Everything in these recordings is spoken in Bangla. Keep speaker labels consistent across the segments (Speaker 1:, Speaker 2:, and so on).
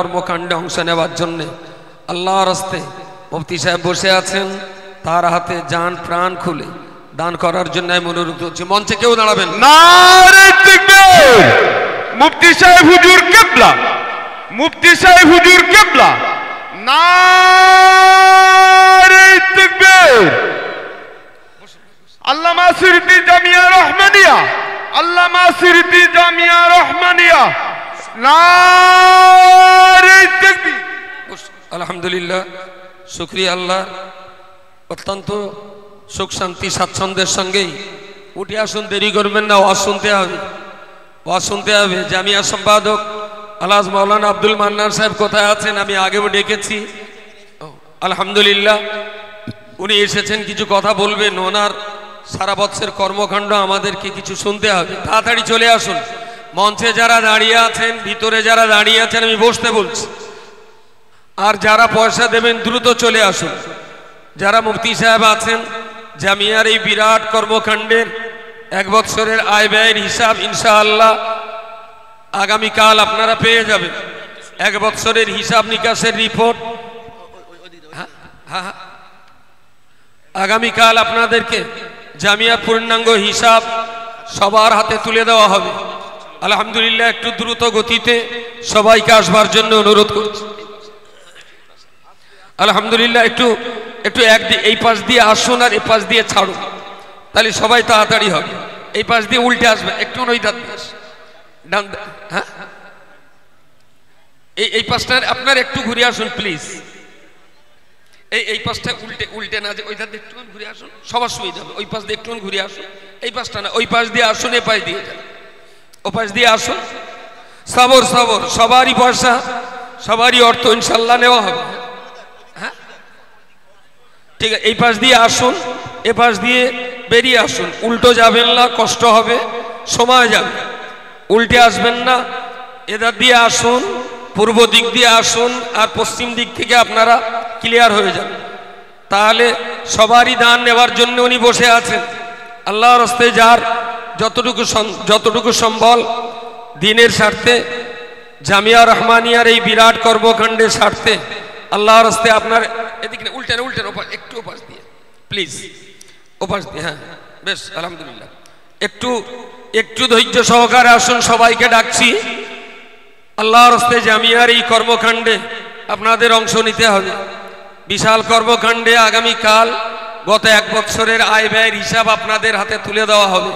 Speaker 1: কর্মকাণ্ডে অংশ নেওয়ার জন্য আল্লাহর রাস্তে মুফতি সাহেব বসে আছেন, তার হাতে জান প্রাণ খুলে দান করার জন্য আমি অনুরোধ করছি। মঞ্চে কেউ দাঁড়াবেন?
Speaker 2: নারে তাকবীর! মুফতি সাহেব হুজুর কিবলা, মুফতি সাহেব হুজুর কিবলা, নারে তাকবীর! আল্লামা সিরতি জামিয়া রহমানিয়া, আল্লামা সিরতি জামিয়া রহমানিয়া, নারে তাকবীর!
Speaker 1: আলহামদুলিল্লাহ, শুকরিয়া আল্লাহ। অত্যন্ত সুখ শান্তি স্বাচ্ছন্দ্যের সঙ্গেই উঠে আসুন, দেরি করবেন না, ওয়াজ শুনতে হবে, ওয়াজ শুনতে হবে। জামিয়া সম্পাদক আলহাজ মাওলানা আব্দুল মান্নান সাহেব কোথায় আছেন? আমি আগেও ডেকেছি, আলহামদুলিল্লাহ উনি এসেছেন, কিছু কথা বলবেন। ওনার সারা বছরের কর্মকাণ্ড আমাদেরকে কিছু শুনতে হবে। তাড়াতাড়ি চলে আসুন। মঞ্চে যারা দাঁড়িয়ে আছেন, ভিতরে যারা দাঁড়িয়ে আছেন, আমি বসতে বলছি। আর যারা পয়সা দেবেন দ্রুত চলে আসুন। যারা মুফতি সাহেব আছেন, জামিয়ার এই বিরাট কর্মকাণ্ডের এক বছরের আয় ব্যয়ের হিসাব ইনশাআল্লাহ আগামীকাল আপনারা পেয়ে যাবেন। এক বছরের হিসাব নিকাশের রিপোর্ট আগামীকাল আপনাদেরকে জামিয়া পূর্ণাঙ্গ হিসাব সবার হাতে তুলে দেওয়া হবে। আলহামদুলিল্লাহ, একটু দ্রুত গতিতে সবাইকে আসবার জন্য অনুরোধ করছি। আলহামদুলিল্লাহ, একটু একটু এই পাশ দিয়ে আসুন আর এই পাশ দিয়ে ছাড়ুন, তাহলে সবাই তাড়াতাড়ি হবে। এই পাশ দিয়ে উল্টে আসবে, একটু ওই দাঁত ডান, হ্যাঁ এই পাশটা আপনার একটু ঘুরে আসুন প্লিজ। এই পাশটা উল্টে না, যে ওই ধার দিয়ে একটু ঘুরে আসুন, সবার সুবিধা হবে। ওই পাশ দিয়ে একটু ঘুরে আসুন, এই পাশটা না, ওই পাশ দিয়ে আসুন, এই পাশ দিয়ে যান, ও পাশ দিয়ে আসুন। সবর সবর, সবারই পয়সা সবারই অর্থ ইনশাল্লাহ নেওয়া হবে। হ্যাঁ ঠিক আছে, এই পাশ দিয়ে আসুন, এ পাশ দিয়ে বেরিয়ে আসুন। উল্টো যাবেন না, কষ্ট হবে, সময় যাবে। উল্টে আসবেন না, এদার দিয়ে আসুন, পূর্ব দিক দিয়ে আসুন, আর পশ্চিম দিক থেকে আপনারা ক্লিয়ার হয়ে যাবেন। তাহলে সবারই দান নেওয়ার জন্য উনি বসে আছেন। আল্লাহর রাস্তায় যার যতটুকু সম্বল দিনের স্বার্থে, জামিয়া রহমানিয়ার এই বিরাট কর্মকাণ্ডের স্বার্থে আল্লাহর রাস্তায় আপনার এদিকে উল্টেন উল্টেন, একটু ওপাশ দিয়ে প্লিজ, ওপাশ দিয়ে, হ্যাঁ বেশ আলহামদুলিল্লাহ। একটু ধৈর্য সহকারে আসুন, সবাইকে ডাকছি। আল্লাহর রাস্তায় জামিয়ার এই কর্মকাণ্ডে আপনাদের অংশ নিতে হবে। বিশাল কর্মকাণ্ডে আগামীকাল গত এক বছরের আয় ব্যয়ের হিসাব আপনাদের হাতে তুলে দেওয়া হবে।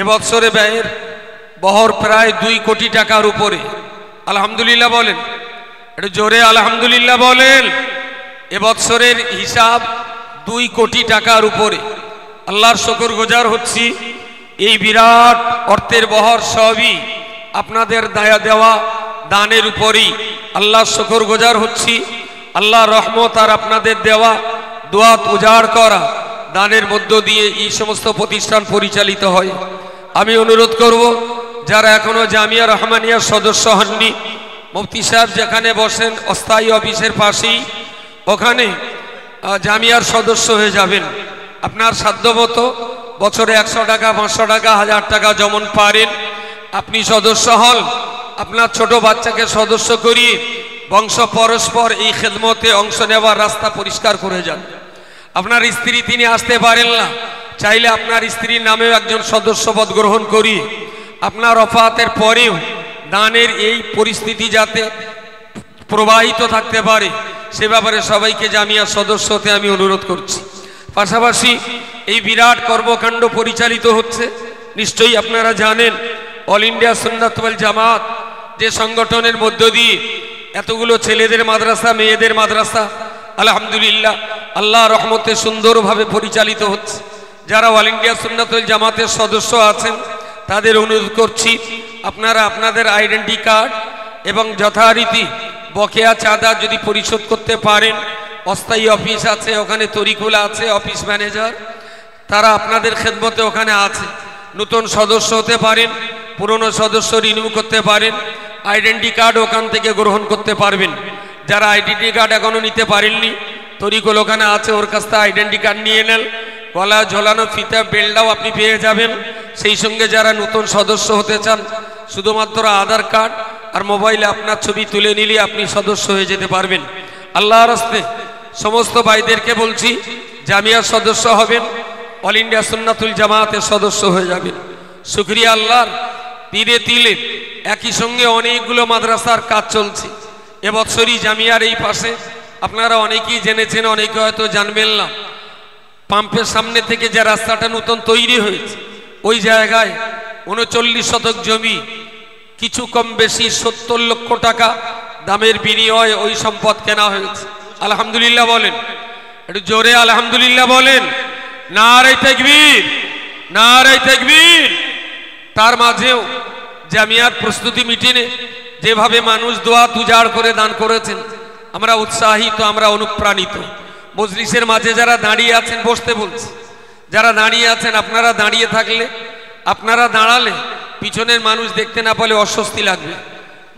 Speaker 1: এবছরে ব্যয়ের বহর প্রায় 2 কোটি টাকার উপরে। আলহামদুলিল্লাহ বলেন, একটু জোরে আলহামদুলিল্লাহ বলেন। এবছরের হিসাব 2 কোটি টাকার উপরে। আল্লাহর শুকরগুজার হচ্ছি, এই বিরাট অর্থের বহর সবই আপনাদের দেওয়া দানের উপরেই আল্লাহর শুকরগুজার হচ্ছি। আল্লাহর রহমত আর আপনাদের দেওয়া দোয়াত উজাড় করা দানের মধ্য দিয়ে এই সমস্ত প্রতিষ্ঠান পরিচালিত হয়। আমি অনুরোধ করব, যারা এখনো জামিয়া রহমানিয়ার সদস্য হননি, মুফতি সাহেব যেখানে বসেন অস্থায়ী অফিসের পাশেই, ওখানে জামিয়ার সদস্য হয়ে যাবেন। আপনার সাধ্যমতো বছরে 100 টাকা, 500 টাকা, 1000 টাকা যেমন পারেন আপনি সদস্য হন। আপনার ছোট বাচ্চাকে সদস্য করিয়ে বংশ পরস্পর এই খেদমতে অংশ নেওয়ার রাস্তা পরিষ্কার করে যান। আপনার স্ত্রী তিনি আসতে পারেন না, চাইলে আপনার স্ত্রীর নামেও একজন সদস্যপদ গ্রহণ করি। আপনার ওফাতের পরেও দানের এই পরিস্থিতি যাতে প্রবাহিত থাকতে পারে সে ব্যাপারে সবাইকে জামিয়া সদস্য হতে আমি অনুরোধ করছি। পাশাপাশি এই বিরাট কর্মকাণ্ড পরিচালিত হচ্ছে, নিশ্চয়ই আপনারা জানেন, অল ইন্ডিয়া সুন্নাত ওয়াল জামাত যে সংগঠনের মধ্য দিয়ে এতগুলো ছেলেদের মাদ্রাসা, মেয়েদের মাদ্রাসা আলহামদুলিল্লাহ আল্লাহ রহমতে সুন্দরভাবে পরিচালিত হচ্ছে। যারা অল ইন্ডিয়া সুন্নাত ওয়াল জামাতের সদস্য আছেন তাদের অনুরোধ করছি, আপনারা আপনাদের আইডেন্টি কার্ড এবং যথারীতি বকেয়া চাঁদা যদি পরিশোধ করতে পারেন, অস্থায়ী অফিস আছে, ওখানে তরিকুল আছে, অফিস ম্যানেজার, তারা আপনাদের খেদমতে ওখানে আছে। নতুন সদস্য হতে পারেন, পুরনো সদস্য রিনিউ করতে পারেন, আইডেন্টি কার্ড ওখান থেকে গ্রহণ করতে পারবেন। যারা আইডেন্টি কার্ড এখনো নিতে পারেননি, তরিকুল ওখানে আছে, ওর কাছ থেকে আইডেন্টি কার্ড নিয়ে নেন। গলা ঝোলানো ফিতা বেল্টটাও আপনি পেয়ে যাবেন। সেই সঙ্গে যারা নতুন সদস্য হতে চান, শুধুমাত্র আধার কার্ড আর মোবাইলে আপনার ছবি তুলে নিলে আপনি সদস্য হয়ে যেতে পারবেন। আল্লাহর রাস্তে সমস্ত ভাইদেরকে বলছি, জামিয়ার সদস্য হবেন, অল ইন্ডিয়া সুন্নাতুল জামাতের সদস্য হয়ে যাবেন। শুকরিয়া আল্লাহর, তিলে তিলে একই সঙ্গে অনেকগুলো মাদ্রাসার কাজ চলছে। এবছরই জামিয়ার এই পাশে আপনারা অনেকেই জেনেছেন, অনেকে হয়তো জানবেন না, পাম্পের সামনে থেকে যে রাস্তাটা নতুন তৈরি হয়েছে, ওই জায়গায় 39 শতক জমি, কিছু কম বেশি 70 লক্ষ টাকা দামের বিনিময়ে ওই সম্পদ কেনা হয়েছে। আলহামদুলিল্লাহ বলেন, একটু জোরে আলহামদুলিল্লাহ বলেন। নারে তাকবীর, নারে তাকবীর। তার মাঝেও জামিয়ার প্রস্তুতি মিটিংয়ে যেভাবে মানুষ দোয়া তুজাড় করে দান করেছেন, আমরা উৎসাহিত, আমরা অনুপ্রাণিত। মজলিসের মাঝে যারা দাঁড়িয়ে আছেন, বসতে বলছি, যারা দাঁড়িয়ে আছেন আপনারা দাঁড়িয়ে থাকলে, আপনারা দাঁড়ালে পিছনের মানুষ দেখতে না পেলে অস্বস্তি লাগবে।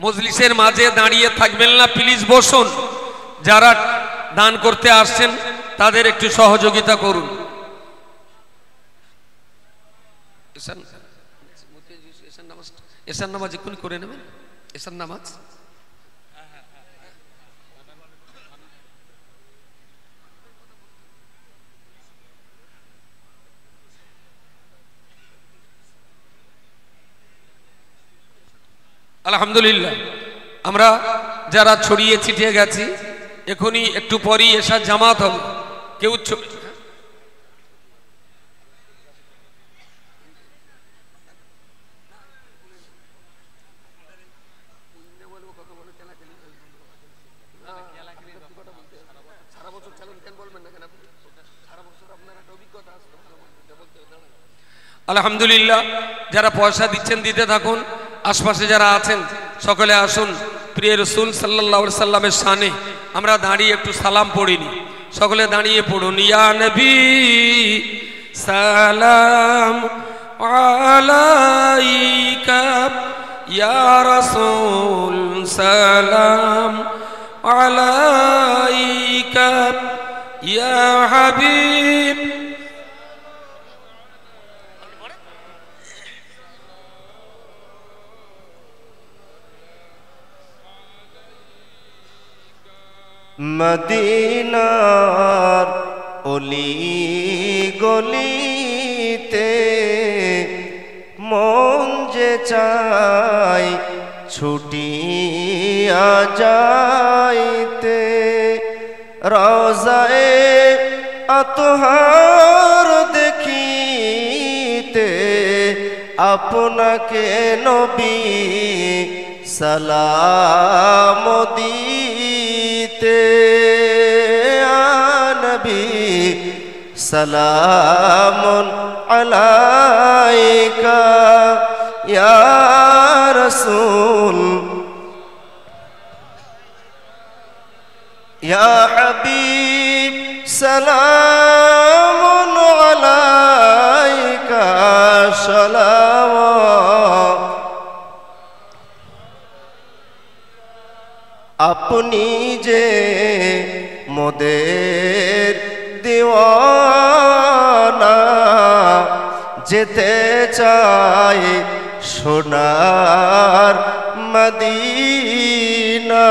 Speaker 1: মজলিসের মাঝে দাঁড়িয়ে থাকবেন না, প্লিজ বসুন। যারা দান করতে আসছেন তাদের একটু সহযোগিতা করুন। এসার নামাজ এক্ষুনি করে নেবেন, এসার নামাজ। আলহামদুলিল্লাহ, আমরা যারা ছড়িয়ে ছিটিয়ে গেছি, এখনই একটু পরই এসার জামাত হবে। কেউ আলহামদুলিল্লাহ, যারা পয়সা দিচ্ছেন দিতে থাকুন। আশপাশে যারা আছেন সকলে আসুন, প্রিয় রাসূল সাল্লাল্লাহু আলাইহি সাল্লামের শানে আমরা দাঁড়িয়ে একটু সালাম পড়িনি। সকলে দাঁড়িয়ে পড়ুন। ইয়া নবী সালাম আলাইকা, ইয়া রাসূল সালাম আলাইকা, ইয়া হাবিব।
Speaker 3: মদিনার অলি গলিতে মন যে চাই ছুটিয়া যাইতে, রওজায়ে আতহার দেখিতে আপনাকে নবী সালাম দিতে। নবী সালামুন আলাইকা, ইয়া রাসূল ইয়া হাবিব সালামুন আলাইকা, সালাম। আপনি যে মোদের দিওয়ানা, যেতে চাই সোনার মদিনা।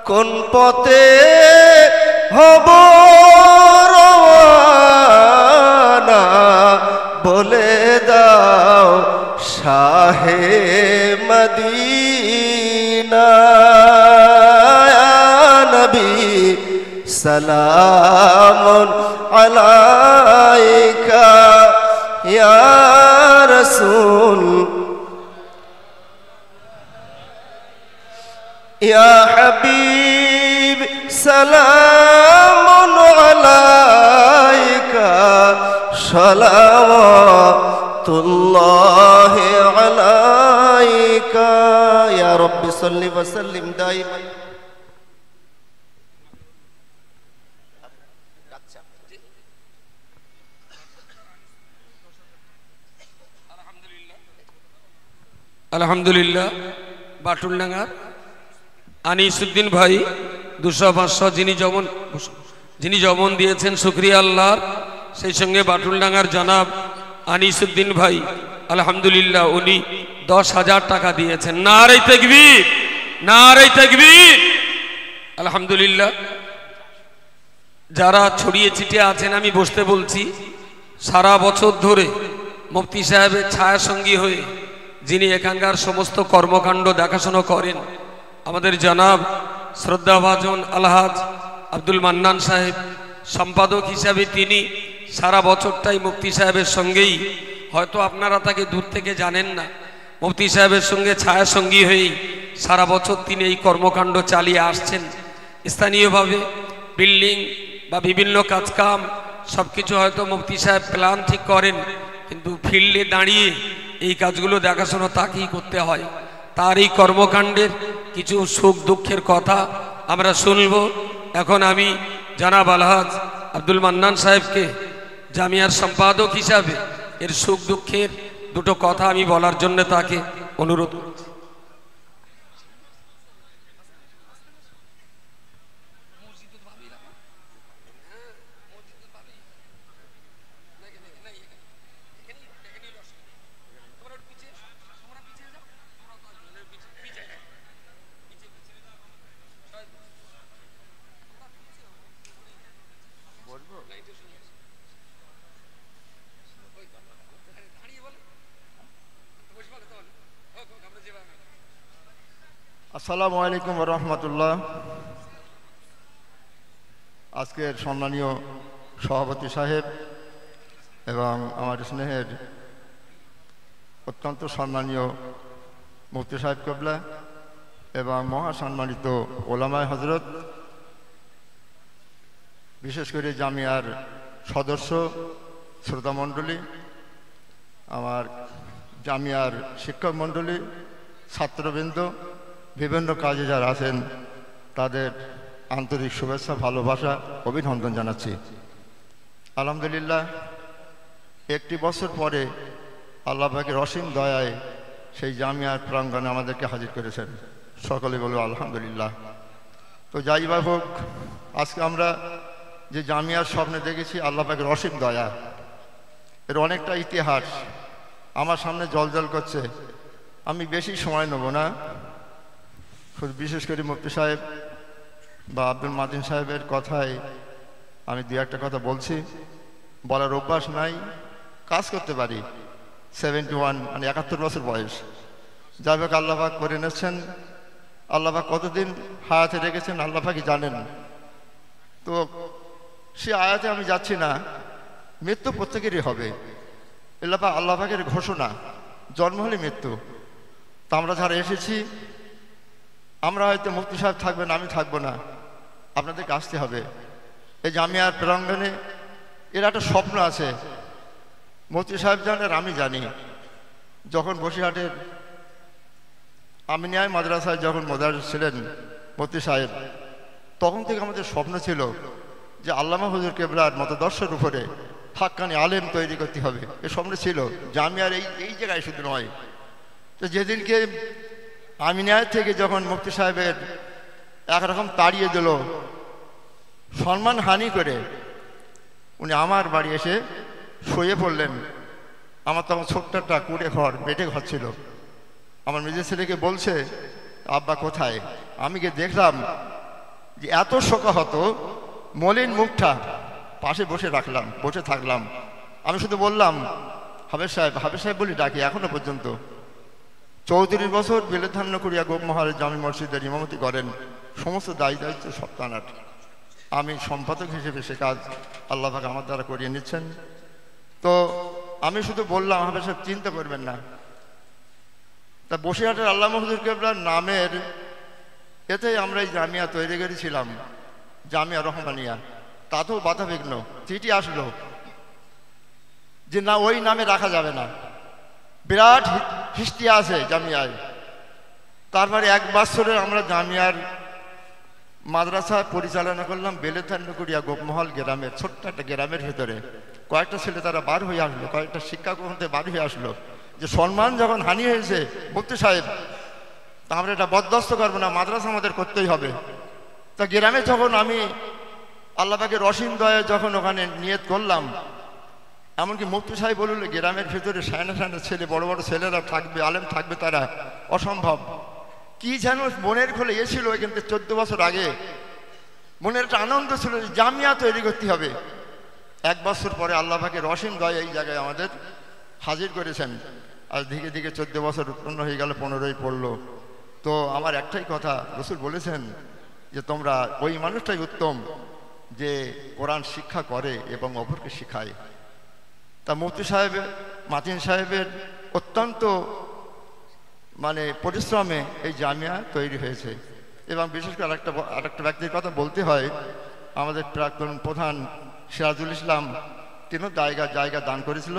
Speaker 3: কোন পথে হব রওয়ানা, বলে দাও শাহে মদিনা। নবী সালামুন আলাইকা, ইয়া রাসূল ইয়া হাবিব সালামুন আলাইকা, সালাওয়াতুল্লাহি আলাইকা, ইয়া রাব্বি সাল্লি ওয়া সাল্লিম দাইমান।
Speaker 1: আলহামদুলিল্লাহ, বাটুলডাঙ্গার আনিসউদ্দিন ভাই 200-500 যিনি জমন দিয়েছেন, শুকরিয়া আল্লাহর। সেই সঙ্গে বাটুলডাঙ্গার জনাব আনিসউদ্দিন ভাই আলহামদুলিল্লাহ উনি 10,000 টাকা দিয়েছেন। নারে তাকবীর, নারে তাকবীর। আলহামদুলিল্লাহ। যারা ছড়িয়ে ছিটিয়ে আছেন আমি বসতে বলছি, সারা বছর ধরে মুফতি সাহেবের ছায়া সঙ্গী হয়ে যিনি এখানকার সমস্ত কর্মকাণ্ড দেখাশোনা করেন, আমাদের জনাব শ্রদ্ধাভাজন আলহাজ আব্দুল মান্নান সাহেব সম্পাদক হিসাবে তিনি সারা বছরটাই মুফতি সাহেবের সঙ্গেই, হয়তো আপনারা তাকে দূর থেকে জানেন না, মুফতি সাহেবের সঙ্গে ছায়া সঙ্গী হয়েই সারা বছর তিনি এই কর্মকাণ্ড চালিয়ে আসছেন। স্থানীয়ভাবে বিল্ডিং বা বিভিন্ন কাজকাম সব কিছু হয়তো মুফতি সাহেব প্ল্যান ঠিক করেন, কিন্তু ফিল্ডে দাঁড়িয়ে এই কাজগুলো দেখাশোনা তাকেই করতে হয়। তার এই কর্মকাণ্ডের কিছু সুখ দুঃখের কথা আমরা শুনব। এখন আমি জনাব আলহাজ আব্দুল মান্নান সাহেবকে জামিয়ার সম্পাদক হিসাবে এর সুখ দুঃখের দুটো কথা আমি বলার জন্য তাকে অনুরোধ করছি।
Speaker 4: আসসালামু আলাইকুম ওয়া রাহমাতুল্লাহ। আজকের সম্মানীয় সভাপতি সাহেব এবং আমার স্নেহের অত্যন্ত সম্মানীয় মুফতি সাহেব কেবলা এবং মহাসম্মানিত ওলামায়ে হযরত, বিশেষ করে জামিয়ার সদস্য শ্রোতামণ্ডলী, আমার জামিয়ার শিক্ষক মণ্ডলী, ছাত্রবৃন্দ, বিভিন্ন কাজে যারা আছেন তাদের আন্তরিক শুভেচ্ছা, ভালোবাসা, অভিনন্দন জানাচ্ছি। আলহামদুলিল্লাহ, একটি বছর পরে আল্লাহ পাকের অসীম দয়ায় সেই জামিয়ার প্রাঙ্গণে আমাদেরকে হাজির করেছেন। সকলে বলব আলহামদুলিল্লাহ। তো যাই বা হোক, আজকে আমরা যে জামিয়ার স্বপ্নে দেখেছি আল্লাহ পাকের অসীম দয়া, এর অনেকটা ইতিহাস আমার সামনে জলজল করছে। আমি বেশি সময় নেব না, বিশেষ করে মুফতি সাহেব বা আব্দুল মাতিন সাহেবের কথায় আমি দু একটা কথা বলছি। বলার অভ্যাস নাই, কাজ করতে পারি। 71 মানে 71 বছর বয়স। যাই হোক, আল্লাহ পাক করে এনেছেন। আল্লাহ পাক কতদিন হায়াতে রেখেছেন আল্লাহ পাকই জানেন। তো সে আয়াতে আমি যাচ্ছি না, মৃত্যু প্রত্যেকেরই হবে। আল্লাহ পাকের ঘোষণা, জন্ম হলে মৃত্যু। তা আমরা যারা এসেছি, আমরা হয়তো মুফতি সাহেব থাকবেন, আমি থাকবো না, আপনাদেরকে আসতে হবে। এই জামিয়ার প্রাঙ্গণে এর একটা স্বপ্ন আছে, মুফতি সাহেব জানেন, আমি জানি। যখন বসিরহাটের আমিনিয়া মাদ্রাসায় যখন মোদারিস ছিলেন মুফতি সাহেব, তখন থেকে আমাদের স্বপ্ন ছিল যে আল্লামা হুজুর কেবলার মতদর্শের উপরে হাক্কানি আলেম তৈরি করতে হবে। এ স্বপ্ন ছিল জামিয়ার এই জায়গায় শুধু নয়। তো যেদিনকে আমিনিয়া থেকে যখন মুফতি সাহেবের একরকম তাড়িয়ে দিল, সম্মান হানি করে উনি আমার বাড়ি এসে শুয়ে পড়লেন। আমার তখন ছোট্ট একটা কুড়ে ঘর, বেটে ঘর ছিল। আমার নিজের ছেলেকে বলছে, আব্বা কোথায়? আমি গিয়ে দেখলাম যে এত শোকাহত মলিন মুখটা, পাশে বসে থাকলাম। আমি শুধু বললাম, হাবেজ সাহেব বলি ডাকি এখনো পর্যন্ত। 34 বছর বেলেধান্য করিয়া গোপমহালের জামি মসজিদের ইমামতি করেন, সমস্ত দায়িত্ব সব তানার। আমি সম্পাদক হিসেবে সে কাজ আল্লাহ পাক আমার দ্বারা করিয়ে নিচ্ছেন। তো আমি শুধু বললাম, হাবেজ সাহেব চিন্তা করবেন না। তা বসিরহাটের আল্লামা হুজুর কেবলার নামের এতেই আমরা এই জামিয়া তৈরি করেছিলাম, জামিয়া রহমানিয়া। তাতেও বাধা বিঘ্ন চিঠি আসলো যে না, ওই নামে রাখা যাবে না, বিরাট হিস্ট্রি আছে জামিয়ায়। তারপরে 1 বছরে আমরা জামিয়ার মাদ্রাসা পরিচালনা করলাম বেলেধান্নকুড়িয়া গোপমহল গ্রামের, ছোট্ট একটা গ্রামের ভেতরে। কয়েকটা ছেলে তারা বার হয়ে আসলো, কয়েকটা শিক্ষা গ্রহণ থেকে বার হয়ে আসলো যে সম্মান যখন হানি হয়েছে মুফতি সাহেব, তা আমরা এটা বরদাস্ত করবো না, মাদ্রাসা আমাদের করতেই হবে। তা গ্রামে যখন আমি আল্লাহ পাকের অসীম দয়া যখন ওখানে নিয়ত করলাম, এমনকি মুফতি সাহেব বলল গ্রামের ভেতরে সায়না সায়না ছেলে, বড় বড় ছেলেরা থাকবে, আলেম থাকবে, তারা অসম্ভব। কি যেন মনের খোলে এসেছিল এখান থেকে 14 বছর আগে, মনের একটা আনন্দ ছিল যে জামিয়া তৈরি করতে হবে। 1 বছর পরে আল্লাহ পাকের অসীম দয়া এই জায়গায় আমাদের হাজির করেছেন। আজ ধীরে ধীরে 14 বছর উৎপন্ন হয়ে গেল, 15ই পড়লো। তো আমার একটাই কথা, রসুল বলেছেন যে তোমরা ওই মানুষটাই উত্তম যে কোরআন শিক্ষা করে এবং অপরকে শিখায়। তা মুফতি সাহেব মাতিন সাহেবের অত্যন্ত পরিশ্রমে এই জামিয়া তৈরি হয়েছে। এবং বিশেষ করে আরেকটা ব্যক্তির কথা বলতে হয়, আমাদের প্রাক্তন প্রধান সিরাজুল ইসলাম, তিনিও জায়গা দান করেছিল,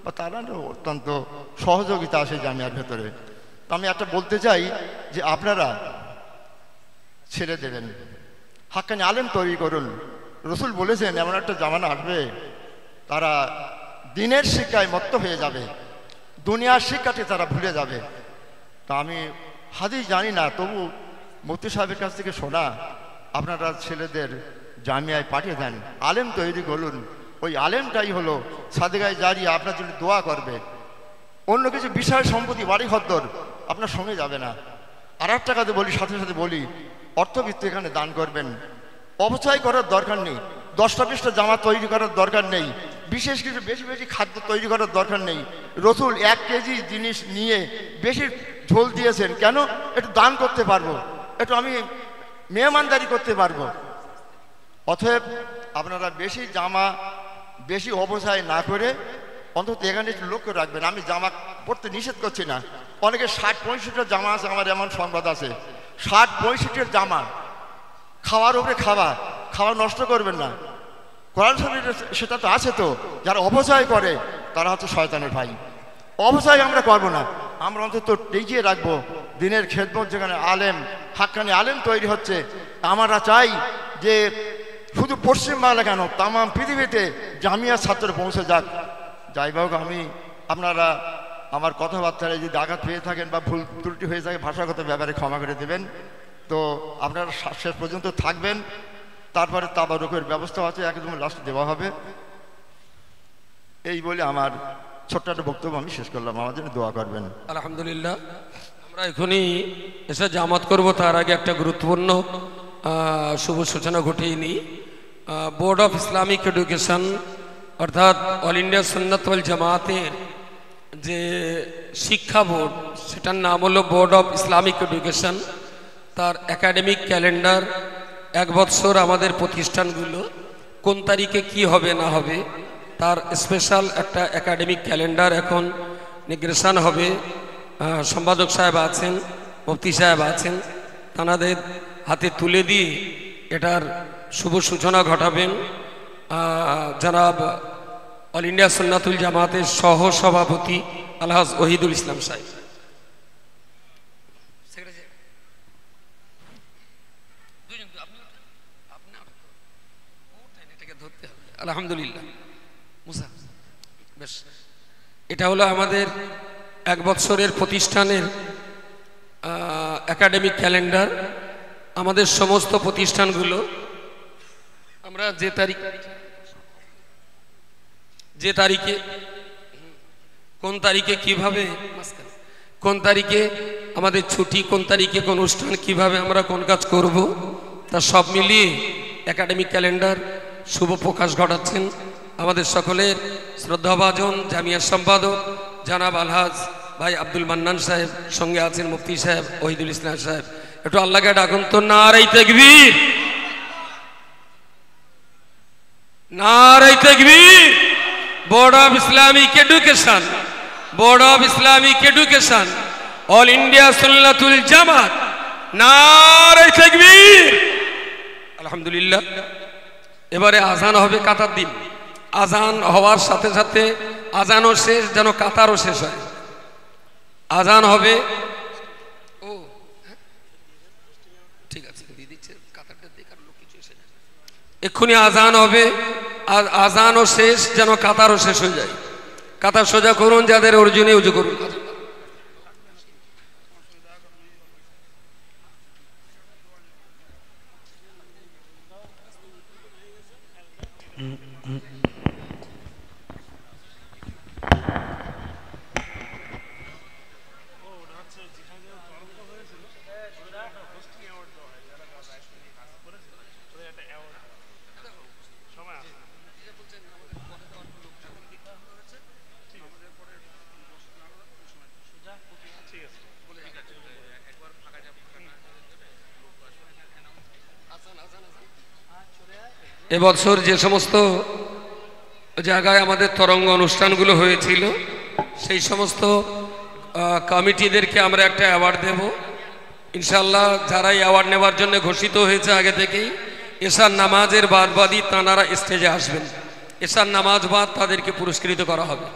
Speaker 4: বা তারা অত্যন্ত সহযোগিতা আসে জামিয়ার ভেতরে। তো আমি একটা বলতে চাই যে আপনারা ছেড়ে দেবেন, হাক্কানি আলেম তৈরি করুন। রসুল বলেছেন এমন একটা জামানা আসবে তারা দিনের শিক্ষায় মত্ত হয়ে যাবে, দুনিয়ার শিক্ষাটি তারা ভুলে যাবে। তা আমি হাদিস জানি না, তবু মুফতি সাহেবের কাছ থেকে শোনা, আপনারা ছেলেদের জামিয়ায় পাঠিয়ে দেন, আলেম তৈরি করুন। ওই আলেমটাই হলো সাদেগায় জারিয়া, আপনার জন্য দোয়া করবে। অন্য কিছু বিষয় সম্পত্তি বাড়ি ঘরদর আপনার সঙ্গে যাবে না। আর একটা কথা বলি, সাথে সাথে বলি, অর্থবিত্ত এখানে দান করবেন। অপচয় করার দরকার নেই, 10টা 20টা জামা তৈরি করার দরকার নেই, বিশেষ কিছু বেশি বেশি খাদ্য তৈরি করার দরকার নেই। রসুল 1 কেজি জিনিস নিয়ে বেশি ঝোল দিয়েছেন, কেন? একটু দান করতে পারবো, একটু আমি মেহমানদারি করতে পারবো। অতএব আপনারা বেশি জামা বেশি অপচয় না করে অন্তত এখানে একটু লক্ষ্য রাখবেন। আমি জামা পরতে নিষেধ করছি না, অনেকে 60-65টা জামা আছে, আমার এমন সংবাদ আছে 60-65 জামা, খাওয়ার উপরে খাওয়া নষ্ট করবেন না। কোরআন শরীফে সেটা তো আছে। তো যারা অপচয় করে তারা হচ্ছে শয়তানের ভাই। অপচয় আমরা করবো না, আমরা অন্তত টিকিয়ে রাখবো দিনের খেদমত, যেখানে আলেম হাক্কানি আলেম তৈরি হচ্ছে। আমরা চাই যে শুধু পশ্চিমবাংলা কেন, তাম পৃথিবীতে জামিয়া ছাত্র পৌঁছে যাক। যাই হোক, আপনারা আমার কথাবার্তায় যদি আঘাত পেয়ে থাকেন বা ভুল ত্রুটি হয়ে থাকে, ভাষাগত ব্যাপারে ক্ষমা করে দেবেন। তো আপনারা শেষ পর্যন্ত থাকবেন, তারপরে তাবারুকের ব্যবস্থা আছে, একদম লাস্ট দেওয়া হবে। এই বলে আমার ছোট্ট একটা বক্তব্য আমি শেষ করলাম, আমার জন্য দোয়া করবেন।
Speaker 1: আলহামদুলিল্লাহ, আমরা এখনই এসে জামাত করব, তার আগে একটা গুরুত্বপূর্ণ শুভ সূচনা ঘটিয়ে নিই। বোর্ড অফ ইসলামিক এডুকেশন অর্থাৎ অল ইন্ডিয়া সুন্নাত ওয়াল জামাতের যে শিক্ষা বোর্ড, সেটার নাম হলো বোর্ড অফ ইসলামিক এডুকেশন। তার একাডেমিক ক্যালেন্ডার 1 বৎসর আমাদের প্রতিষ্ঠানগুলো কোন তারিখে কি হবে না হবে তার স্পেশাল একটা একাডেমিক ক্যালেন্ডার এখন নির্দেশন হবে। সম্পাদক সাহেব আছেন, মুফতি সাহেব আছেন, তানাদের হাতে তুলে দিয়ে এটার শুভ সূচনা ঘটাবেন জনাব অল ইন্ডিয়া সুন্নাতুল জামাতের সহ সভাপতি আলহাজ ওহিদুল ইসলাম সাহেব। আলহামদুলিল্লাহ, মুসা বেশ, এটা হলো আমাদের 1 বৎসরের প্রতিষ্ঠানের একাডেমিক ক্যালেন্ডার। আমাদের সমস্ত প্রতিষ্ঠানগুলো আমরা যে তারিখে কোন তারিখে কিভাবে, কোন তারিখে আমাদের ছুটি, কোন তারিখে কোন অনুষ্ঠান, কিভাবে আমরা কোন কাজ করব, তা সব মিলিয়ে একাডেমিক ক্যালেন্ডার শুভ প্রকাশ ঘটাচ্ছেন আমাদের সকলের শ্রদ্ধাভাজন জামিয়ার সম্পাদক জনাব আলহাজ ভাই আব্দুল মান্নান সাহেব, সঙ্গে আছেন মুফতি সাহেব ওহিদুল ইসলাম সাহেব। একটু আল্লাহকে ডাকুন তো, নারায়ে তাকবীর, নারায়ে তাকবীর। Board of Islamic education, board of Islamic education, all India Sunnatul Jamaat, নারায়ে তাকবীর। আলহামদুলিল্লাহ। এবারে আজান হবে কাতার দিন, আজান হওয়ার সাথে সাথে আজানও শেষ, যেন কাতারও শেষ হয়। আজান হবে, ও ঠিক আছে, এক্ষুনি আজান হবে, আজানও শেষ, যেন কাতারও শেষ হয়ে যায়। কাতার সোজা করুন, যাদের অর্জুনে উজু করুন। এবছর যে সমস্ত জায়গায় আমাদের তরঙ্গ অনুষ্ঠানগুলো হয়েছিল সেই সমস্ত কমিটিদেরকে আমরা একটা অ্যাওয়ার্ড দেব ইনশাল্লাহ। যারা এই অ্যাওয়ার্ড নেওয়ার জন্য ঘোষিত হয়েছে আগে থেকেই, এশার নামাজের বাদই তাঁরা স্টেজে আসবেন। এশার নামাজ বাদ তাদেরকে পুরস্কৃত করা হবে।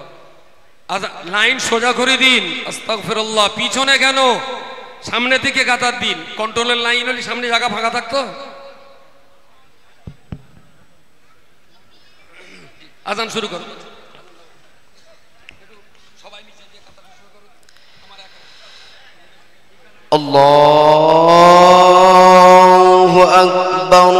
Speaker 1: লাইন সোজা করে দিন। আস্তাগফিরুল্লাহ। পিছনে কেন, সামনে থেকে কাতার দিন। কন্ট্রোলের লাইন হলে সামনে জায়গা ফাঁকা থাকতো। আজান শুরু করো।
Speaker 3: আল্লাহু আকবার,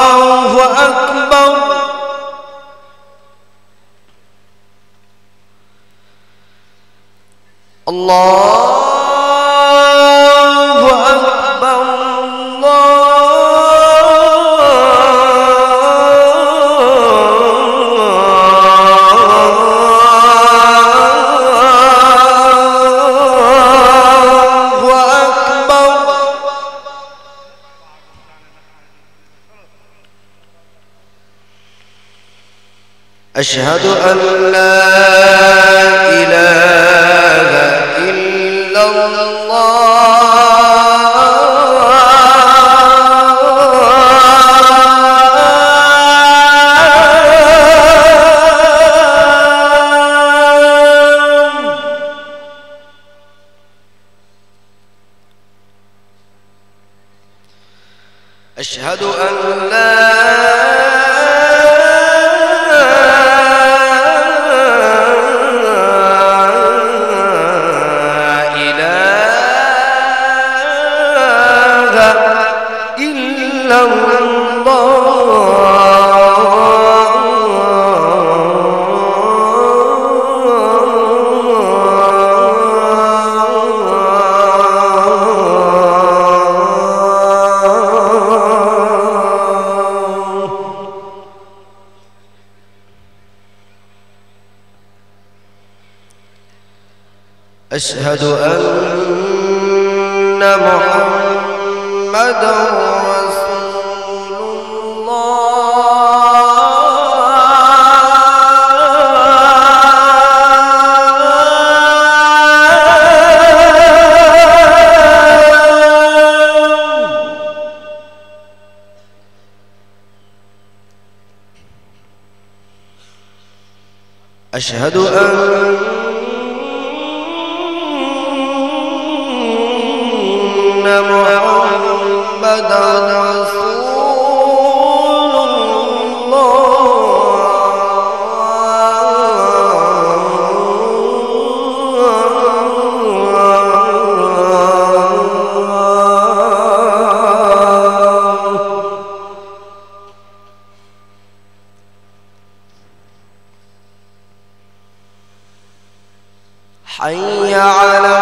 Speaker 3: আল্লাহু আকবার। আল্লাহু আকবার, আল্লাহু আকবার। আশহাদু আন লা ইলাহা أشهد أن لا إله إلا أشهد أن محمدا رسول الله أشهد أن محمدا رسول الله حي على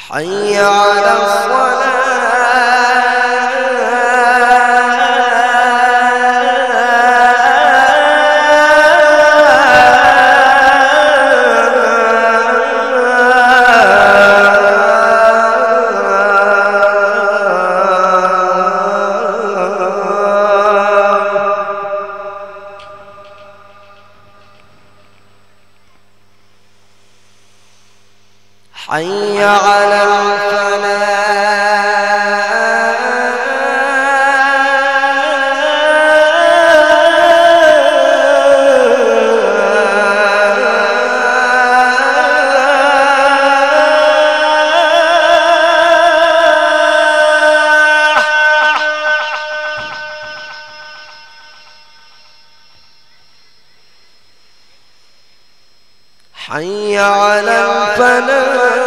Speaker 3: حي على حي على حي على الفلاح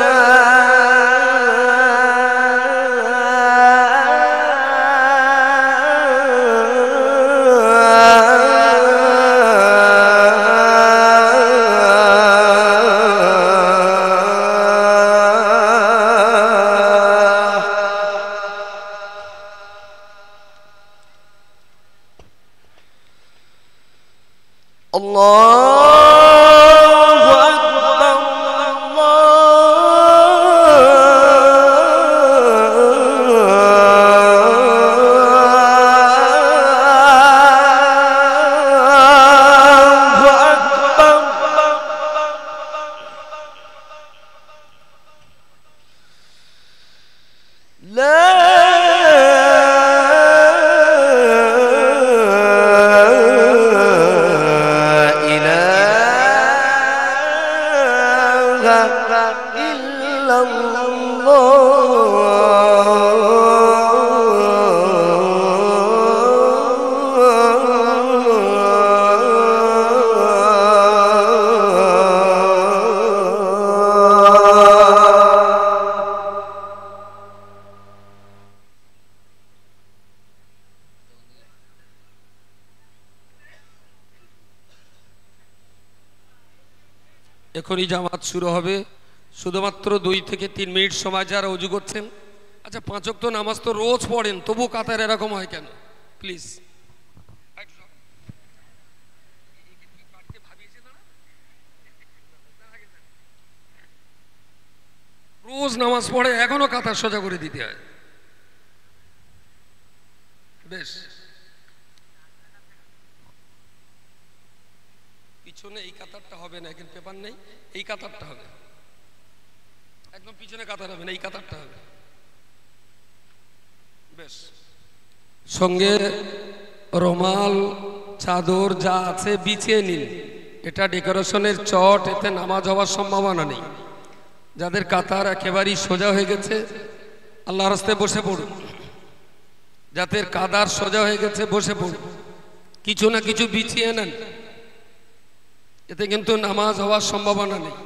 Speaker 1: এখনই জামাত শুরু হবে, শুধুমাত্র 2 থেকে 3 মিনিট সময় যারা অজু করছেন। আচ্ছা, 5 ওয়াক্ত নামাজ তো রোজ পড়েন, তবু কাতার এরকম হয় কেন? প্লিজ। রোজ নামাজ পড়ে, এখনো কাতার সোজা করে দিতে হয়। বেশ, পিছনে এই কাতারটা হবে না, এখন পেপার নেই, এই কাতারটা হবে, একদম পিছনে কাতার হবে না, এই কাতারটা হবে। বেশ, সঙ্গে রুমাল চাদর যা আছে বিছিয়ে নিন, এটা ডেকোরেশনের চট, এতে নামাজ হওয়ার সম্ভাবনা নেই। যাদের কাতার একেবারেই সোজা হয়ে গেছে আল্লাহর রাস্তায় বসে পড়ুন, যাদের কাতার সোজা হয়ে গেছে বসে পড়ুন, কিছু না কিছু বিছিয়ে নেন, এতে কিন্তু নামাজ হওয়ার সম্ভাবনা নেই।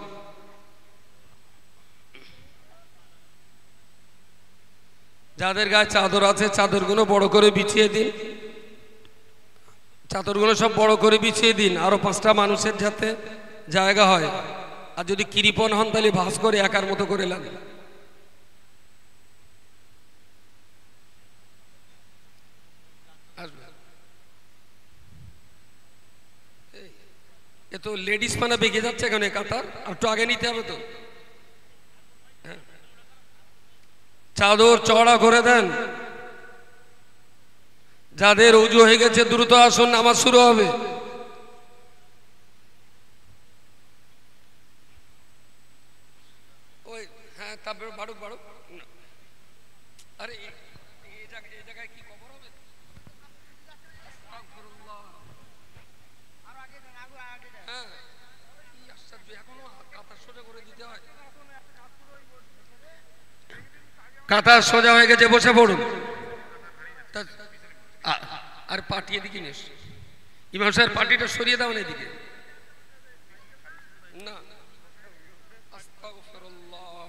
Speaker 1: যাদের গায়ে চাদর আছে চাদরগুলো বড় করে বিছিয়ে দিন, চাদরগুলো সব বড় করে বিছিয়ে দিন, আরো 5টা মানুষের যাতে জায়গা হয়। আর যদি কৃপণ হন তাহলে ভাঁজ করে একার মতো করে নেন। এ তো লেডিস পানা বেঁকে যাচ্ছে এখানে, কাতার আর একটু আগে নিতে হবে তো। চাদর চড়া করে দেন, যাদের উজু হয়ে গেছে দ্রুত আসুন, নামাজ শুরু হবে। ওই হ্যাঁ, তারপরে বাড়ুক বাড়ুক। আরে এই জায়গায় কি খবর হবে? হ্যাঁ, এখনো কাতার সোজা করে দিতে হয়। কাতার সোজা হয়ে গেছে, বসে পড়ুন। আর পাটি এদিকে নিস, ইমাম সাহেব পাটিটা সরিয়ে দাও না এদিকে। না, আস্তাগফিরুল্লাহ।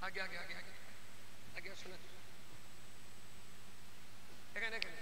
Speaker 1: আগে আগে আগে আগে আগে আসুন, এখানে এখানে